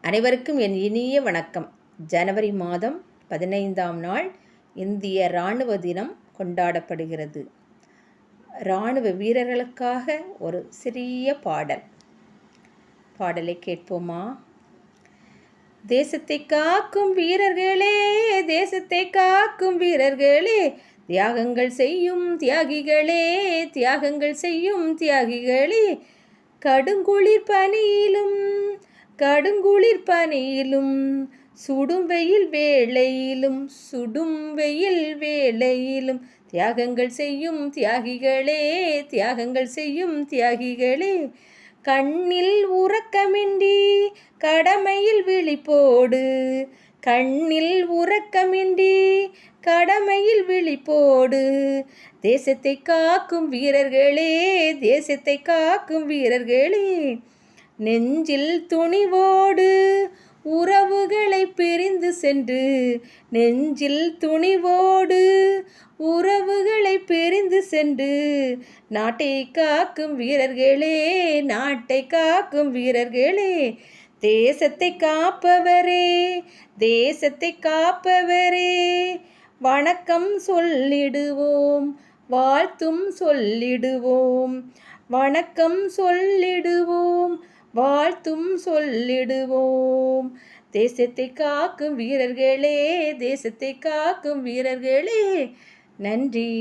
அனைவருக்கும் என் இனிய வணக்கம். ஜனவரி மாதம் 15ஆம் நாள் இந்திய இராணுவ தினம் கொண்டாடப்படுகிறது. இராணுவ வீரர்களுக்காக ஒரு சிறிய பாடலை கேட்போமா? தேசத்தை காக்கும் வீரர்களே, தேசத்தை காக்கும் வீரர்களே, தியாகங்கள் செய்யும் தியாகிகளே, தியாகங்கள் செய்யும் தியாகிகளே, கடுங்குளிர் பனியிலும் சுடும் வெயில் வேளையிலும் தியாகங்கள் செய்யும் தியாகிகளே, தியாகங்கள் செய்யும் தியாகிகளே, கண்ணில் உறக்கமின்றி கடமையில் விழிப்போடு, கண்ணில் உறக்கமின்றி கடமையில் விழிப்போடு, தேசத்தை காக்கும் வீரர்களே, தேசத்தை காக்கும் வீரர்களே, நெஞ்சில் துணிவோடு உறவுகளை பிரிந்து சென்று, நெஞ்சில் துணிவோடு உறவுகளை பிரிந்து சென்று, நாட்டை காக்கும் வீரர்களே, நாட்டை காக்கும் வீரர்களே, தேசத்தை காப்பவரே, தேசத்தை காப்பவரே, வணக்கம் சொல்லிடுவோம், வாழ்த்தும் சொல்லிடுவோம், வணக்கம் சொல்லிடுவோம், வாழ்த்தும் சொல்லிடுவோம். தேசத்தை காக்கும் வீரர்களே, தேசத்தை காக்கும் வீரர்களே, நன்றி.